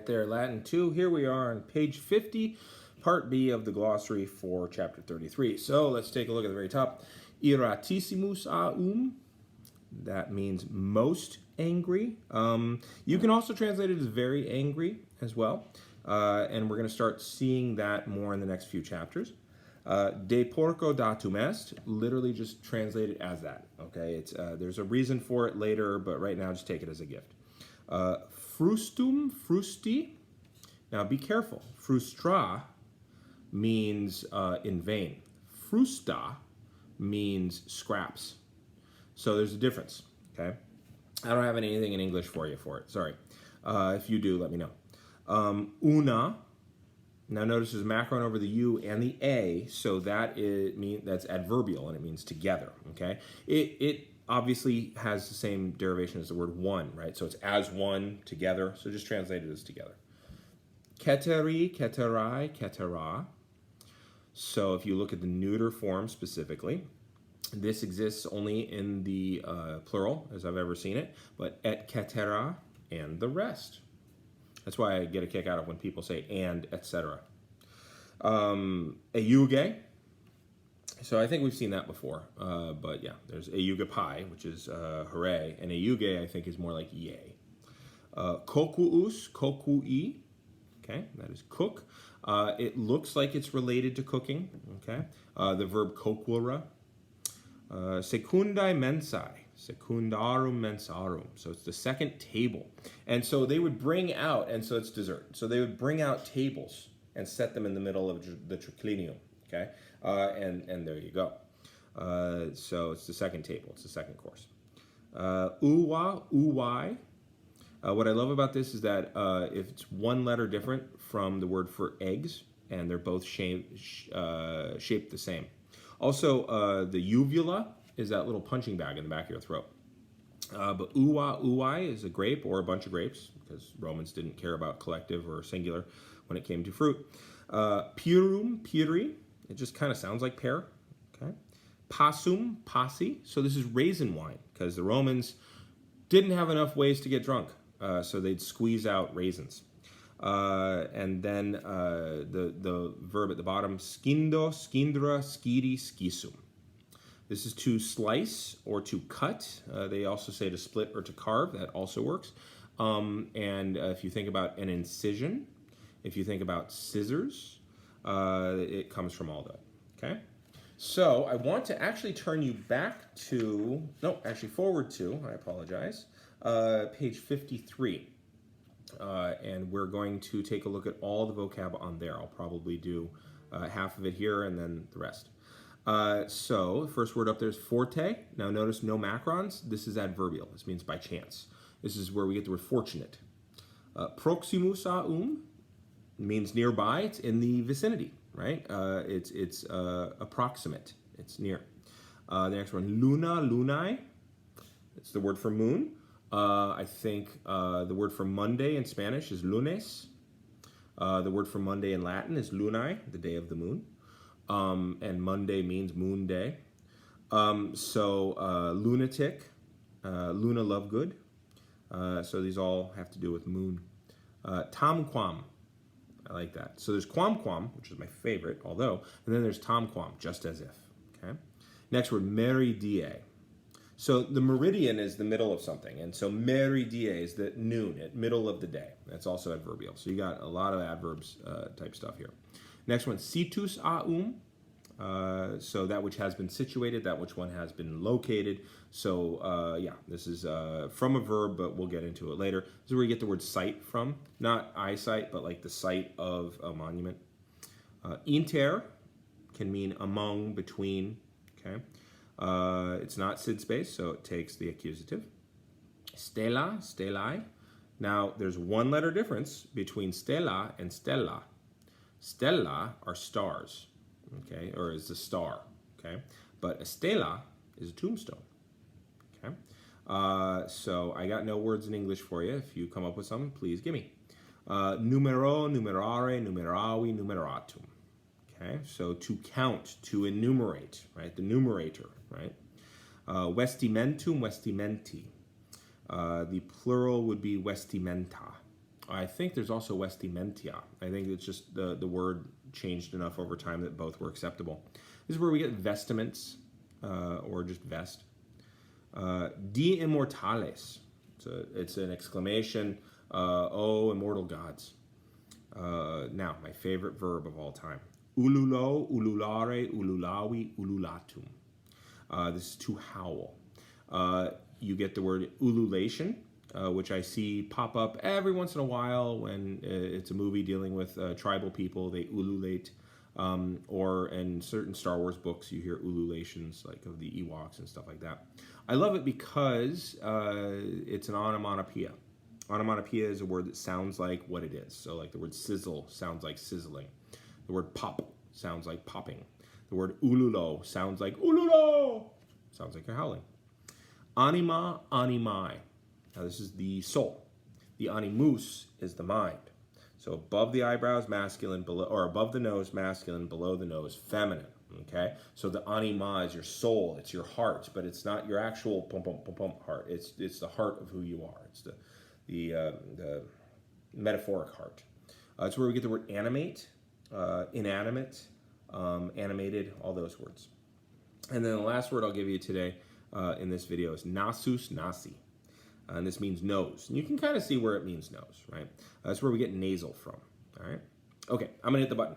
right there, Latin 2. Here we are on page 50, part B of the glossary for chapter 33. So let's take a look at the very top. Iratissimus aum. That means most angry. You can also translate it as very angry as well. And we're going to start seeing that more in the next few chapters. De porco datum est, literally just translate it as that. Okay, it's there's a reason for it later, but right now just take it as a gift. Frustum, frusti. Now be careful. Frustra means in vain. Frusta means scraps. So there's a difference. Okay, I don't have anything in English for you for it. Sorry. If you do, let me know. Una. Now notice there's a macron over the U and the A, so that's adverbial and it means together. Okay, it obviously has the same derivation as the word one, right? So it's as one, together. So just translate it as together. Keteri, keterai, ketera. So if you look at the neuter form specifically, this exists only in the plural as I've ever seen it, but et ketera and the rest. That's why I get a kick out of when people say and, etc. Euge. So I think we've seen that before. But yeah, there's euge pi, which is hooray. And euge, I think, is more like yay. Kokuus, kokui. Okay, that is cook. It looks like it's related to cooking. Okay, the verb kokura. Secundae mensae. Secundarum mensarum. So it's the second table. And so they would bring out, and so it's dessert. So they would bring out tables and set them in the middle of the triclinium. Okay? And there you go. So it's the second table. It's the second course. Uwa, uwai. What I love about this is that if it's one letter different from the word for eggs, and they're both shaped the same. Also, the uvula is that little punching bag in the back of your throat. But uwa, uwai is a grape or a bunch of grapes, because Romans didn't care about collective or singular when it came to fruit. Pirum, piri, it just kind of sounds like pear. Okay. Passum, passi, so this is raisin wine, because the Romans didn't have enough ways to get drunk, so they'd squeeze out raisins. And then the verb at the bottom, skindo, skindra, skiri, skisum. This is to slice or to cut. They also say to split or to carve. That also works. And if you think about an incision, if you think about scissors, it comes from all that. Okay? So I want to actually turn you back to, forward to, I apologize, page 53. And we're going to take a look at all the vocab on there. I'll probably do half of it here and then the rest. So the first word up there is forte. Now notice no macrons. This is adverbial. This means by chance. This is where we get the word fortunate. Proximus aum means nearby. It's in the vicinity, right? It's approximate. It's near. The next one, luna, lunae. It's the word for moon. I think the word for Monday in Spanish is lunes. The word for Monday in Latin is lunae, the day of the moon. And Monday means moon day. Lunatic, Luna Lovegood. So these all have to do with moon. Tamquam, I like that. So there's quamquam, which is my favorite, although, and then there's tamquam, just as if. Okay. Next word, meridie. So the meridian is the middle of something, and so meridie is the noon, at middle of the day. That's also adverbial. So you got a lot of adverbs type stuff here. Next one, situs aum. So that which has been situated, that which one has been located. So yeah, this is from a verb, but we'll get into it later. This is where you get the word site from. Not eyesight, but like the site of a monument. Inter can mean among, between. Okay. It's not Sid space, so it takes the accusative. Stella, stellae. Now, there's one letter difference between stella and stella. Stella are stars, okay, or is a star, okay? But a stela is a tombstone, okay? So I got no words in English for you. If you come up with some, please give me. Numero, numerare, numeravi, numeratum. Okay, so to count, to enumerate, right? The numerator, right? Vestimentum, vestimenti. The plural would be vestimenta. I think there's also vestimentia. I think it's just the word changed enough over time that both were acceptable. This is where we get vestiments, or just vest. De immortales. So it's an exclamation, oh, immortal gods. Now, my favorite verb of all time. Ululo, ululare, ululawi, ululatum. This is to howl. You get the word ululation, which I see pop up every once in a while when it's a movie dealing with tribal people. They ululate. Or in certain Star Wars books, you hear ululations like of the Ewoks and stuff like that. I love it because it's an onomatopoeia. Onomatopoeia is a word that sounds like what it is. So like the word sizzle sounds like sizzling. The word pop sounds like popping. The word ululo sounds like ululo. Sounds like you're howling. Anima, animai. Now this is the soul. The animus is the mind. So above the eyebrows, masculine, below, or above the nose, masculine, below the nose, feminine. Okay, so the anima is your soul, it's your heart, but it's not your actual pum pum pum pum heart. It's the heart of who you are. It's the metaphoric heart. It's where we get the word animate, inanimate, animated, all those words. And then the last word I'll give you today in this video is nasus nasi. And this means nose. And you can kind of see where it means nose, right? That's where we get nasal from, all right? Okay, I'm gonna hit the button.